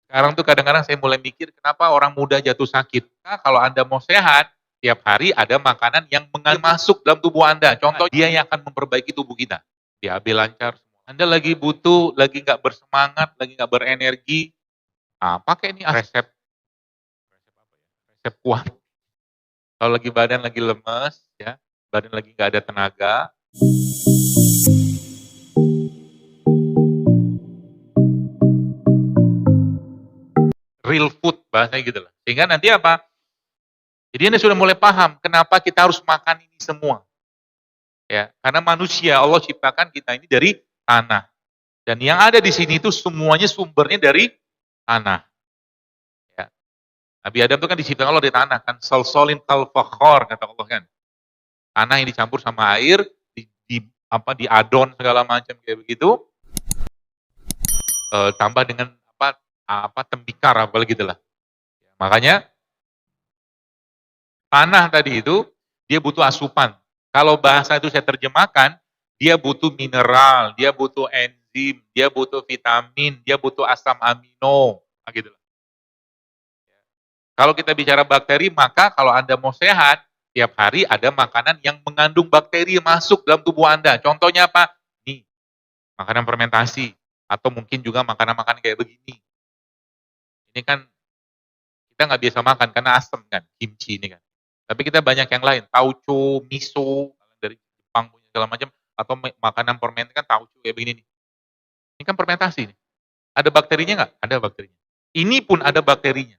Sekarang tuh kadang-kadang saya mulai mikir kenapa orang muda jatuh sakit. Nah, kalau Anda mau sehat, tiap hari ada makanan yang masuk dalam tubuh Anda. Contoh dia yang akan memperbaiki tubuh kita. BAB lancar. Anda lagi butuh, lagi nggak bersemangat, lagi nggak berenergi. Nah, pakai nih resep kuat. Kalau lagi badan lagi lemes, ya, badan lagi nggak ada tenaga, real food bahasanya gitu loh. Sehingga nanti apa? Jadi Anda sudah mulai paham kenapa kita harus makan ini semua. Ya, karena manusia Allah ciptakan kita ini dari tanah. Dan yang ada di sini itu semuanya sumbernya dari tanah. Ya. Nabi Adam itu kan diciptakan Allah dari tanah kan, salsolin kal fakhor kata Allah kan. Tanah yang dicampur sama air, diadon segala macam kayak begitu, tambah dengan tembikar apa gitu lah. Makanya tanah tadi itu dia butuh asupan. Kalau bahasa itu saya terjemahkan, dia butuh mineral, dia butuh enzim, dia butuh vitamin, dia butuh asam amino, gitu. Kalau kita bicara bakteri, maka kalau Anda mau sehat, tiap hari ada makanan yang mengandung bakteri masuk dalam tubuh Anda. Contohnya apa? Nih, makanan fermentasi atau mungkin juga makanan-makanan kayak begini. Ini kan kita nggak biasa makan karena asam kan, kimchi ini kan. Tapi kita banyak yang lain, tauco, miso dari Jepang punya segala macam, atau makanan fermentasi kan tauco kayak begini nih. Ini kan fermentasi nih. Ada bakterinya nggak? Ada bakterinya. Ini pun ada bakterinya.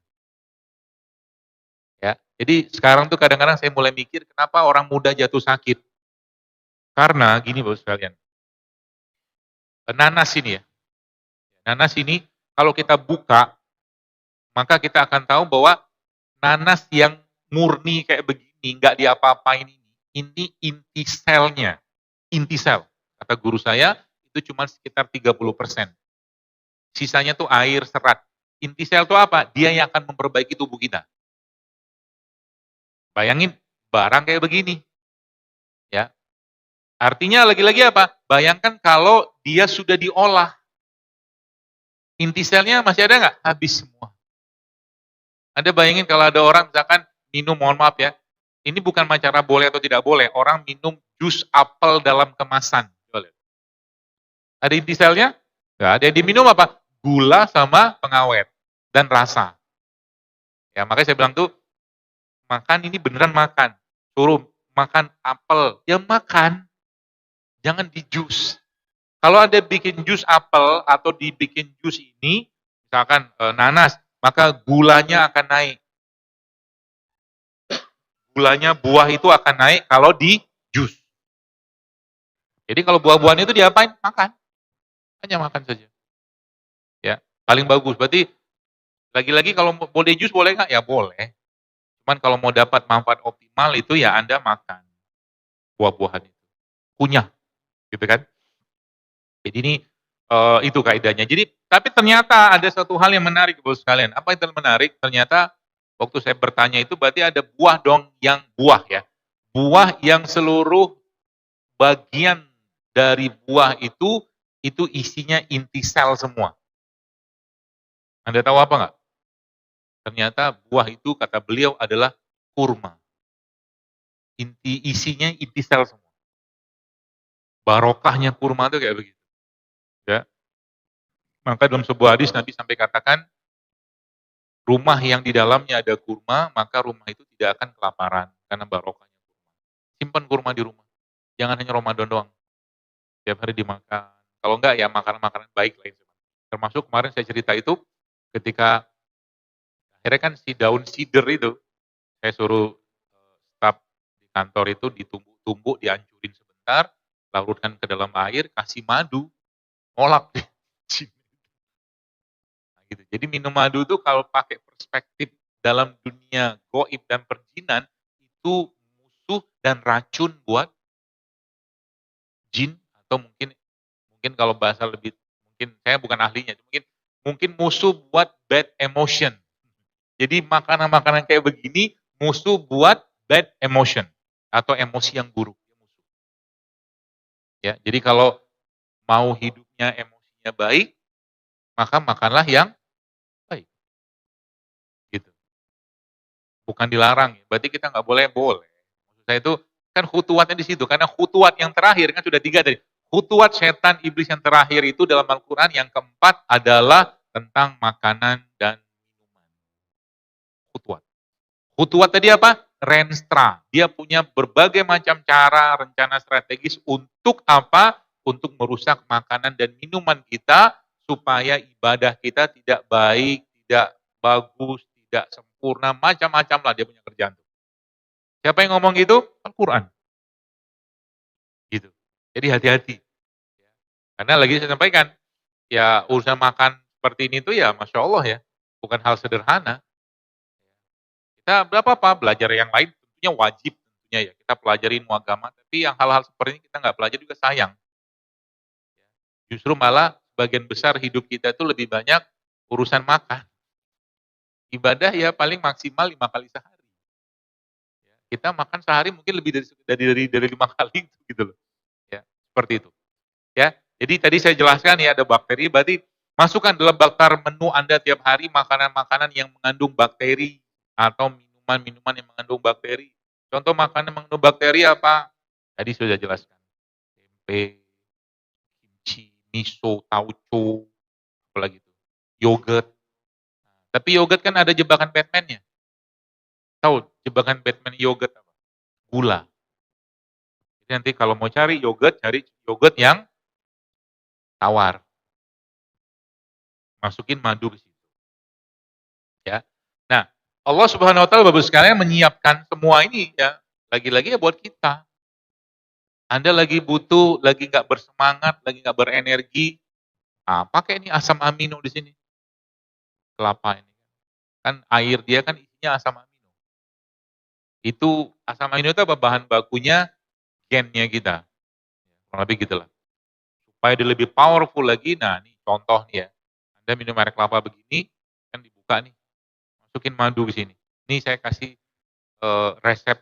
Ya, jadi sekarang tuh kadang-kadang saya mulai mikir kenapa orang muda jatuh sakit. Karena gini Bapak sekalian, nanas ini ya. Nanas ini kalau kita buka, maka kita akan tahu bahwa nanas yang murni kayak begini, nggak diapa-apain ini inti selnya. Inti sel. Kata guru saya, itu cuma sekitar 30%. Sisanya tuh air, serat. Inti sel itu apa? Dia yang akan memperbaiki tubuh kita. Bayangin, barang kayak begini. Ya. Artinya lagi-lagi apa? Bayangkan kalau dia sudah diolah. Inti selnya masih ada nggak? Habis semua. Anda bayangin kalau ada orang misalkan minum, mohon maaf ya, ini bukan masalah boleh atau tidak boleh, orang minum jus apel dalam kemasan. Ada inti selnya? Nggak ada. Yang diminum apa? Gula sama pengawet dan rasa. Ya, makanya saya bilang tuh, makan ini beneran makan. Suruh makan apel, ya makan. Jangan di jus. Kalau ada bikin jus apel atau dibikin jus ini, misalkan nanas, maka gulanya akan naik. Gulanya buah itu akan naik kalau di jus. Jadi kalau buah-buahan itu diapain? Makan. Hanya makan saja. Ya, paling bagus. Berarti lagi-lagi kalau boleh jus boleh nggak? Ya boleh. Cuman kalau mau dapat manfaat optimal itu ya Anda makan buah-buahan itu. Kunyah, gitu kan? Jadi ini itu kaidahnya. Jadi tapi ternyata ada satu hal yang menarik Bapak sekalian. Apa itu menarik? Ternyata waktu saya bertanya itu berarti ada buah dong yang buah ya. Buah yang seluruh bagian dari buah itu isinya inti sel semua. Anda tahu apa nggak? Ternyata buah itu kata beliau adalah kurma. Isinya inti sel semua. Barokahnya kurma itu kayak begitu. Ya. Maka dalam sebuah hadis Nabi sampai katakan, rumah yang di dalamnya ada kurma, maka rumah itu tidak akan kelaparan karena barokahnya kurma. Simpan kurma di rumah. Jangan hanya Ramadan doang. Tiap hari dimakan. Kalau enggak ya makanan-makanan baik lain. Termasuk kemarin saya cerita itu ketika akhirnya kan si daun sider itu saya suruh staf di kantor itu ditumbuk-tumbuk, dihancurin sebentar, larutkan ke dalam air, kasih madu, ngolak. Gitu. Jadi minum madu itu kalau pakai perspektif dalam dunia goib dan perjinan itu musuh dan racun buat jin atau mungkin kalau bahasa lebih mungkin saya bukan ahlinya, mungkin musuh buat bad emotion. Jadi makanan-makanan kayak begini musuh buat bad emotion atau emosi yang buruk. Ya, jadi kalau mau hidupnya emosinya baik, maka makanlah yang baik. bukan dilarang ya. Berarti kita nggak boleh, boleh. Maksud saya itu kan khutuwatnya di situ, karena khutuwat yang terakhir kan sudah 3 tadi. Khutuwat setan iblis yang terakhir itu dalam Al-Quran yang keempat adalah tentang makanan dan minuman. Khutuwat. Khutuwat tadi apa? Renstra. Dia punya berbagai macam cara, rencana strategis untuk apa? Untuk merusak makanan dan minuman kita supaya ibadah kita tidak baik, tidak bagus, tidak sempurna, macam-macam lah dia punya kerjaan. Siapa yang ngomong gitu? Al-Quran. Gitu. Jadi hati-hati. Karena lagi saya sampaikan, ya urusan makan seperti ini tuh ya Masya Allah ya, bukan hal sederhana. Kita berapa apa belajar yang lain tentunya wajib tentunya ya kita pelajari ilmu agama, tapi yang hal-hal seperti ini kita nggak pelajari juga sayang. Justru malah bagian besar hidup kita itu lebih banyak urusan makan. Ibadah ya paling maksimal 5 kali sehari. Kita makan sehari mungkin lebih dari 5 kali gitu loh. Ya, seperti itu. Ya. Jadi tadi saya jelaskan ya ada bakteri, berarti masukkan dalam daftar menu Anda tiap hari makanan-makanan yang mengandung bakteri atau minuman-minuman yang mengandung bakteri. Contoh makanan yang mengandung bakteri apa? Tadi sudah jelaskan. Tempe, kimchi, miso, tauco, apalagi itu. Yogurt. Tapi yogurt kan ada jebakan Batman-nya. Tahu jebakan Batman yogurt apa? Gula. Jadi nanti kalau mau cari yogurt yang tawar. Masukin madu ke situ. Ya. Nah, Allah Subhanahu wa taala Bapak sekalian menyiapkan semua ini ya. Lagi-lagi ya buat kita. Anda lagi butuh, lagi nggak bersemangat, lagi nggak berenergi, pakai ini asam amino di sini. Kelapa ini. Kan air dia kan isinya asam amino. Itu asam amino itu apa? Bahan bakunya gennya kita. Kurang lebih gitulah. Supaya dia lebih powerful lagi, nah ini contoh nih ya. Anda minum air kelapa begini, kan dibuka nih. Masukin madu ke sini. Ini saya kasih resep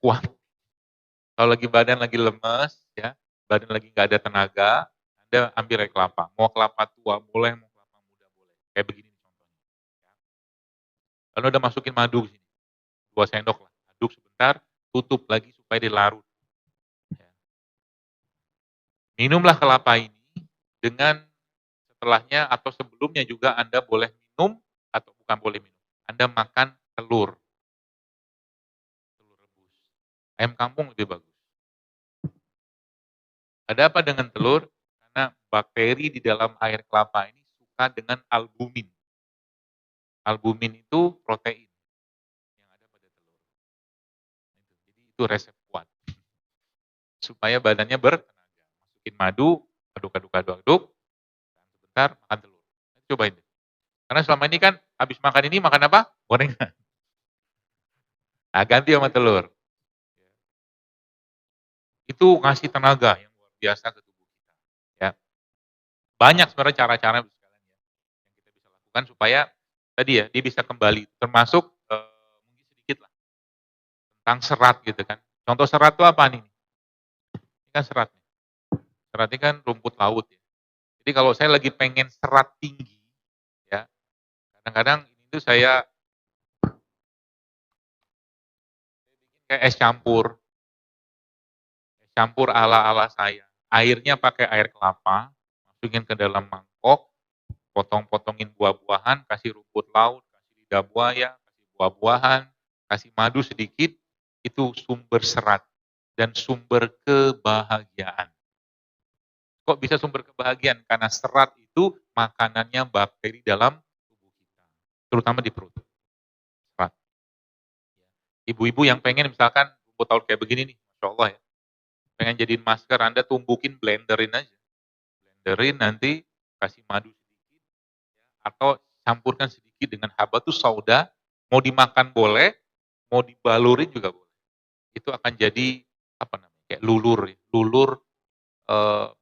kuat. Kalau lagi badan lagi lemes, ya, badan lagi nggak ada tenaga, Anda ambil air kelapa. Mau kelapa tua boleh, mau kelapa muda boleh. Kayak begini contohnya. Lalu udah masukin madu ke sini, 2 sendok lah. Aduk sebentar, tutup lagi supaya dilarut. Ya. Minumlah kelapa ini dengan setelahnya atau sebelumnya juga Anda boleh minum atau bukan boleh minum. Anda makan telur. Telur rebus. Ayam kampung lebih bagus. Ada apa dengan telur? Karena bakteri di dalam air kelapa ini suka dengan albumin. Albumin itu protein yang ada pada telur. Jadi itu resep kuat. Supaya badannya bertenaga. Masukin madu, aduk. Sebentar, makan telur. Cobain deh. Karena selama ini kan habis makan ini makan apa? Gorengan. Nah, ganti sama telur. Itu ngasih tenaga yang luar biasa ke tubuh kita. Ya. Banyak sebenarnya cara-cara yang kita bisa lakukan supaya tadi ya dia bisa kembali. Termasuk mungkin sedikit lah tentang serat gitu kan. Contoh serat itu apa nih? Ini kan serat. Serat ini kan rumput laut ya. Jadi kalau saya lagi pengen serat tinggi, ya kadang-kadang ini tuh saya bikin kayak es campur ala-ala saya. Airnya pakai air kelapa, masukin ke dalam mangkok, potong-potongin buah-buahan, kasih rumput laut, kasih lidah buaya, kasih buah-buahan, kasih madu sedikit, itu sumber serat dan sumber kebahagiaan. Kok bisa sumber kebahagiaan? Karena serat itu makanannya bakteri dalam tubuh kita, terutama di perut. Serat. Ibu-ibu yang pengen misalkan rumput laut kayak begini nih, Masya Allah ya, pengen jadiin masker, Anda tumbukin, blenderin aja. Blenderin nanti kasih madu sedikit, atau campurkan sedikit dengan habatus sauda, mau dimakan boleh, mau dibalurin juga boleh. Itu akan jadi apa namanya? Kayak lulur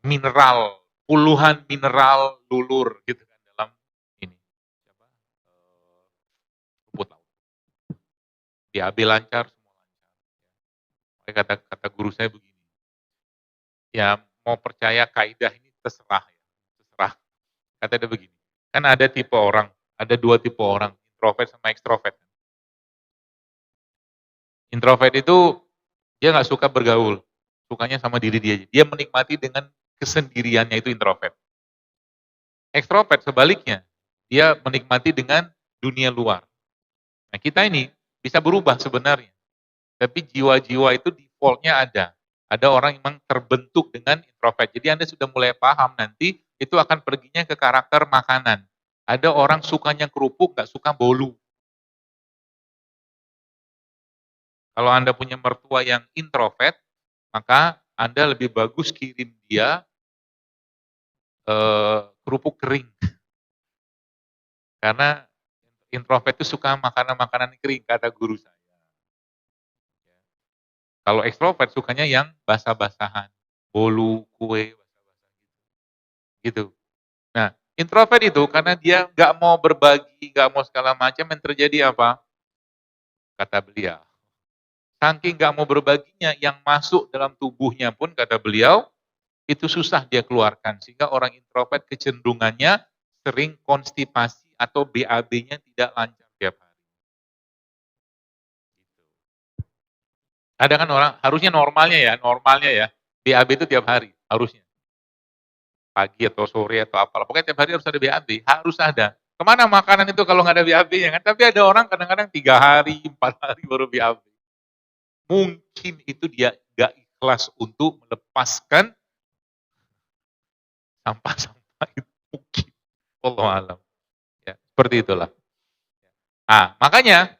mineral, puluhan mineral lulur gitu kan dalam ini rumput laut. BAB lancar, semua lancar. Kata guru saya begini, ya mau percaya kaidah ini terserah ya, terserah. Kata dia begini, kan ada 2 tipe orang introvert sama ekstrovert. Introvert itu dia nggak suka bergaul, sukanya sama diri dia aja. Dia menikmati dengan kesendiriannya, itu introvert. Ekstrovert sebaliknya, dia menikmati dengan dunia luar. Nah, kita ini bisa berubah sebenarnya. Tapi jiwa-jiwa itu defaultnya ada. Ada orang yang memang terbentuk dengan introvert. Jadi Anda sudah mulai paham nanti itu akan perginya ke karakter makanan. Ada orang sukanya kerupuk, gak suka bolu. Kalau Anda punya mertua yang introvert, maka Anda lebih bagus kirim dia kerupuk kering. Karena introvert itu suka makanan-makanan kering, kata guru saya. Kalau ekstrovert sukanya yang basah-basahan, bolu, kue, basah-basah gitu. Nah, introvert itu karena dia nggak mau berbagi, nggak mau segala macam, yang terjadi apa? Kata beliau. Saking nggak mau berbaginya, yang masuk dalam tubuhnya pun, kata beliau, itu susah dia keluarkan. Sehingga orang introvert kecenderungannya sering konstipasi atau BAB-nya tidak lancar tiap hari. Ada kan orang, harusnya normalnya ya, BAB itu tiap hari, harusnya. Pagi atau sore atau apalah. Pokoknya tiap hari harus ada BAB, harus ada. Kemana makanan itu kalau nggak ada BAB-nya kan? Tapi ada orang kadang-kadang 3 hari, 4 hari baru BAB. Mungkin itu dia nggak ikhlas untuk melepaskan sampah-sampah itu. Mungkin. Wallahu alam. Ya, seperti itulah. Ah, makanya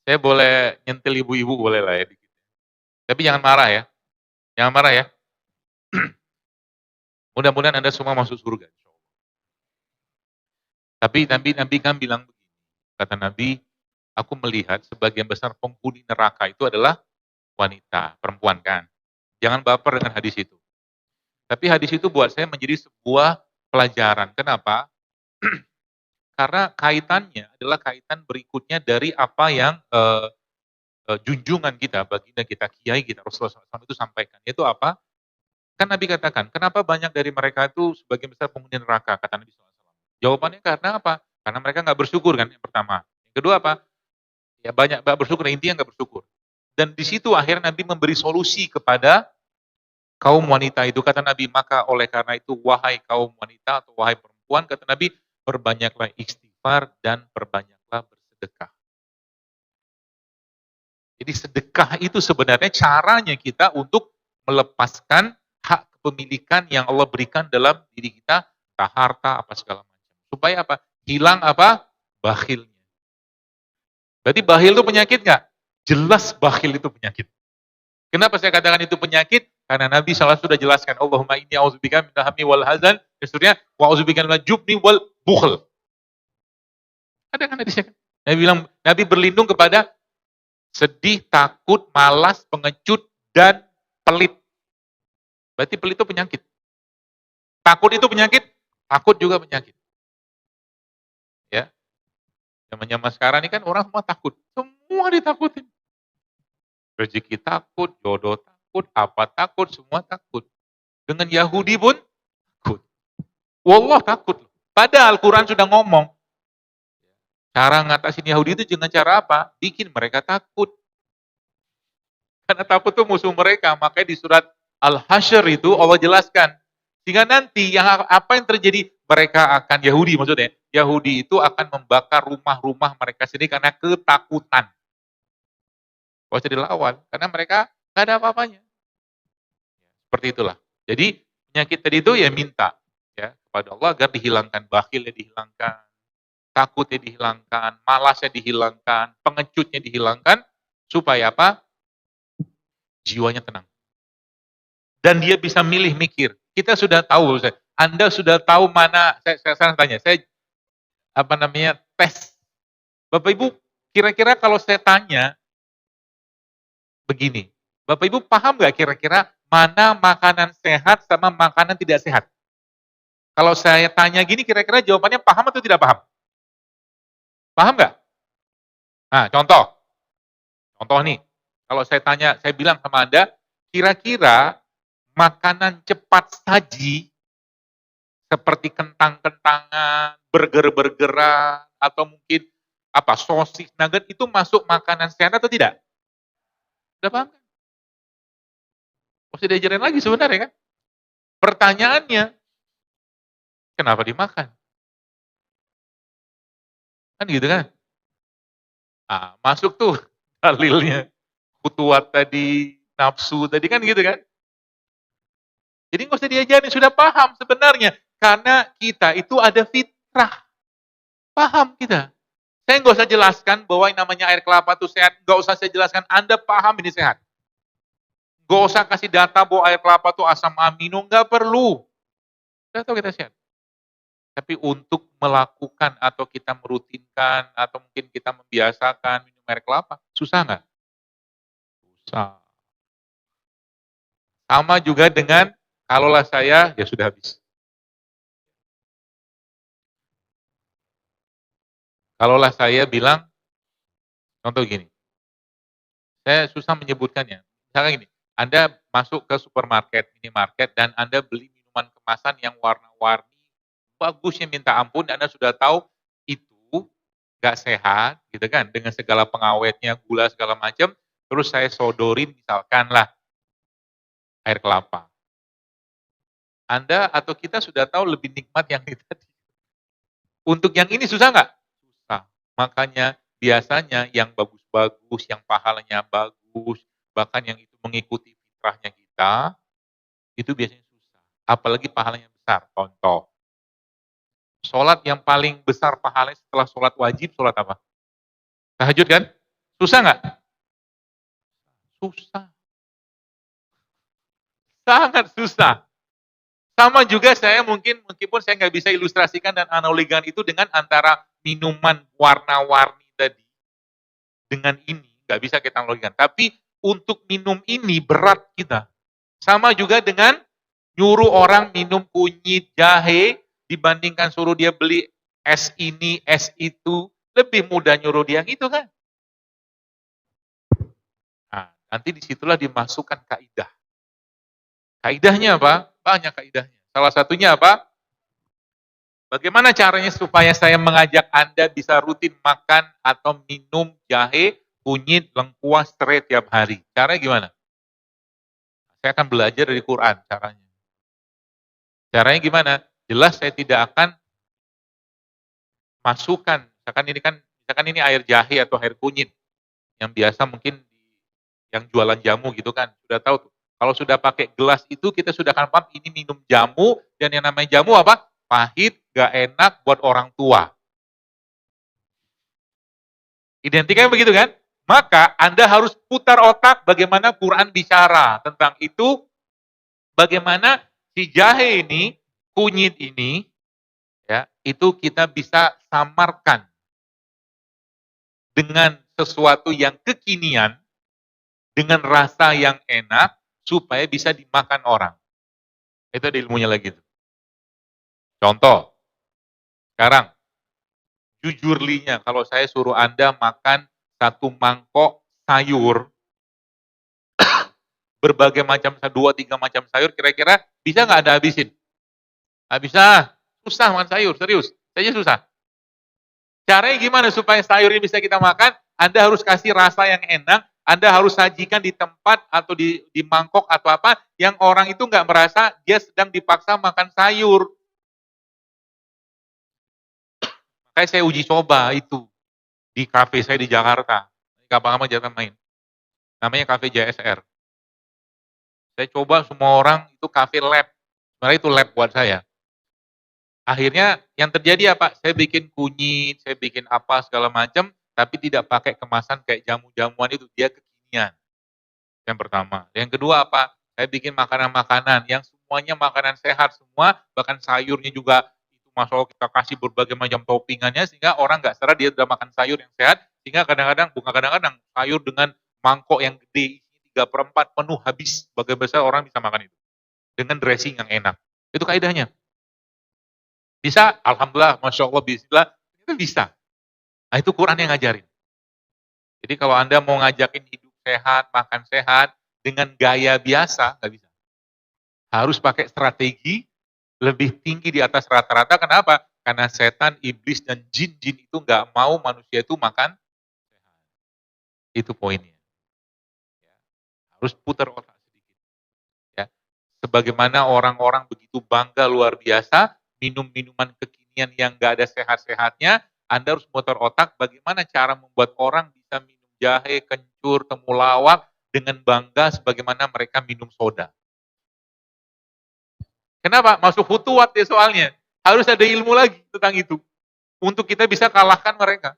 saya boleh nyentil ibu-ibu boleh lah ya dikit. Tapi jangan marah ya. Jangan marah ya. Mudah-mudahan Anda semua masuk surga. Tapi Nabi kan bilang begini. Kata Nabi, aku melihat sebagian besar penghuni neraka itu adalah wanita, perempuan kan. Jangan baper dengan hadis itu. Tapi hadis itu buat saya menjadi sebuah pelajaran. Kenapa? Karena kaitannya adalah kaitan berikutnya dari apa yang junjungan kita, baginda kita, kiai kita, Rasulullah SAW itu sampaikan. Itu apa? Kan Nabi katakan, kenapa banyak dari mereka itu sebagian besar penghuni neraka, kata Nabi SAW. Jawabannya karena apa? Karena mereka nggak bersyukur kan, yang pertama. Yang kedua apa? Ya banyak bersyukur, intinya nggak bersyukur. Dan di situ akhirnya Nabi memberi solusi kepada kaum wanita itu. Kata Nabi, maka oleh karena itu, wahai kaum wanita atau wahai perempuan, kata Nabi, perbanyaklah istighfar dan perbanyaklah bersedekah. Jadi sedekah itu sebenarnya caranya kita untuk melepaskan hak kepemilikan yang Allah berikan dalam diri kita, entah harta, apa segala macam. Supaya apa? Hilang apa? Bakhilnya. Berarti bakhil itu penyakit nggak? Jelas bakhil itu penyakit. Kenapa saya katakan itu penyakit? Karena Nabi SAW sudah jelaskan, Allahumma inni a'udzubika minal hammi wal hazan, dan seterusnya, wa a'udzubika minal jubni wal bukhl. Ada kan hadisnya kan? Nabi bilang, Nabi berlindung kepada sedih, takut, malas, pengecut, dan pelit. Berarti pelit itu penyakit. Takut itu penyakit, takut juga penyakit. Ya. Zaman-zaman sekarang ini kan orang semua takut. Semua ditakutin. Rezeki takut, jodoh takut, apa takut, semua takut. Dengan Yahudi pun takut. Wallah takut. Padahal Al-Quran sudah ngomong, cara ngatasin Yahudi itu dengan cara apa? Bikin mereka takut. Karena takut itu musuh mereka. Makanya di surat Al-Hasyr itu Allah jelaskan. Sehingga nanti yang apa yang terjadi, mereka akan, Yahudi maksudnya, Yahudi itu akan membakar rumah-rumah mereka sendiri karena ketakutan. Gak usah dilawan, karena mereka gak ada apa-apanya. Seperti itulah. Jadi penyakit tadi itu ya minta ya kepada Allah agar dihilangkan, bakhilnya dihilangkan, takutnya dihilangkan, malasnya dihilangkan, pengecutnya dihilangkan, supaya apa? Jiwanya tenang. Dan dia bisa milih mikir. Kita sudah tahu, Anda sudah tahu mana, saya tanya, saya tes. Bapak Ibu, kira-kira kalau saya tanya begini, Bapak Ibu paham nggak kira-kira mana makanan sehat sama makanan tidak sehat? Kalau saya tanya gini, kira-kira jawabannya paham atau tidak paham? Paham nggak? Nah, contoh nih, kalau saya tanya, saya bilang sama Anda, kira-kira makanan cepat saji seperti kentang-kentangan, burger-burgeran, atau mungkin sosis, nugget itu masuk makanan sehat atau tidak? Udah paham kan? Mesti diajarin lagi sebenarnya kan? Pertanyaannya, kenapa dimakan? Kan gitu kan? Masuk tuh dalilnya. Kutuat tadi, nafsu tadi kan gitu kan? Jadi nggak usah diajarin, sudah paham sebenarnya. Karena kita itu ada fitrah. Paham kita. Saya nggak usah jelaskan bahwa yang namanya air kelapa itu sehat. Nggak usah saya jelaskan, Anda paham ini sehat. Nggak usah kasih data bahwa air kelapa itu asam amino, nggak perlu. Sudah tahu kita sehat. Tapi untuk melakukan atau kita merutinkan atau mungkin kita membiasakan minum air kelapa, susah nggak? Susah. Sama juga dengan kalaulah saya, ya sudah habis. Kalaulah saya bilang, contoh gini, saya susah menyebutkannya. Misalnya gini, Anda masuk ke supermarket, minimarket, dan Anda beli minuman kemasan yang warna-warni, bagusnya minta ampun, Anda sudah tahu itu nggak sehat, gitu kan, dengan segala pengawetnya, gula segala macam, terus saya sodorin misalkan lah air kelapa. Anda atau kita sudah tahu lebih nikmat yang ini tadi. Untuk yang ini susah nggak? Susah. Makanya biasanya yang bagus-bagus, yang pahalanya bagus, bahkan yang itu mengikuti fitrahnya kita, itu biasanya susah. Apalagi pahalanya besar. Contoh, sholat yang paling besar pahalanya setelah sholat wajib, sholat apa? Tahajud kan? Susah nggak? Susah. Sangat susah. Sama juga saya meskipun saya nggak bisa ilustrasikan dan analogikan itu dengan antara minuman warna-warni tadi dengan ini, nggak bisa kita analogikan. Tapi untuk minum ini berat kita. Sama juga dengan nyuruh orang minum kunyit, jahe, dibandingkan suruh dia beli es ini, es itu, lebih mudah nyuruh dia gitu kan. Nah, nanti disitulah dimasukkan kaidah. Kaidahnya apa? Banyak kaidahnya. Salah satunya apa? Bagaimana caranya supaya saya mengajak Anda bisa rutin makan atau minum jahe, kunyit, lengkuas, serai tiap hari? Caranya gimana? Saya akan belajar dari Quran caranya. Caranya gimana? Jelas saya tidak akan masukkan, misalkan ini air jahe atau air kunyit yang biasa mungkin yang jualan jamu gitu kan, sudah tahu tuh. Kalau sudah pakai gelas itu kita sudah akan paham ini minum jamu, dan yang namanya jamu apa? Pahit, gak enak buat orang tua. Identiknya begitu kan? Maka Anda harus putar otak bagaimana Quran bicara tentang itu, bagaimana si jahe ini, kunyit ini, ya, itu kita bisa samarkan dengan sesuatu yang kekinian, dengan rasa yang enak, supaya bisa dimakan orang. Itu ada ilmunya lagi. Contoh, sekarang, jujurlinya, kalau saya suruh Anda makan satu mangkok sayur, berbagai macam, 2-3 macam sayur, kira-kira bisa nggak Anda habisin? Nggak bisa, susah makan sayur, serius. Saya susah. Caranya gimana supaya sayur ini bisa kita makan? Anda harus kasih rasa yang enak, Anda harus sajikan di tempat atau di mangkok atau apa, yang orang itu nggak merasa dia sedang dipaksa makan sayur. Makanya saya uji coba itu di kafe saya di Jakarta. Gampang-gampang jangan main. Namanya kafe JSR. Saya coba semua orang itu kafe lab. Sebenarnya itu lab buat saya. Akhirnya yang terjadi apa? Saya bikin kunyit, saya bikin apa segala macam, tapi tidak pakai kemasan kayak jamu-jamuan itu, dia kekinian. Yang pertama. Yang kedua apa? Saya bikin makanan-makanan yang semuanya makanan sehat semua, bahkan sayurnya juga itu masuk kita kasih berbagai macam toppingannya sehingga orang nggak sadar dia sudah makan sayur yang sehat, sehingga kadang-kadang bukan kadang-kadang sayur dengan mangkok yang gede 3/4 penuh habis, bagaimana besar orang bisa makan itu dengan dressing yang enak. Itu kaidahnya. Bisa, alhamdulillah, masya Allah, bismillah, itu bisa. Nah itu Quran yang ngajarin. Jadi kalau Anda mau ngajakin hidup sehat, makan sehat, dengan gaya biasa, nggak bisa. Harus pakai strategi lebih tinggi di atas rata-rata, kenapa? Karena setan, iblis, dan jin-jin itu nggak mau manusia itu makan sehat. Itu poinnya. Ya. Harus putar otak sedikit. Ya. Sebagaimana orang-orang begitu bangga luar biasa, minum minuman kekinian yang nggak ada sehat-sehatnya, Anda harus putar otak bagaimana cara membuat orang bisa minum jahe, kencur, temulawak dengan bangga sebagaimana mereka minum soda. Kenapa? Masuk futuwat ya soalnya. Harus ada ilmu lagi tentang itu. Untuk kita bisa kalahkan mereka.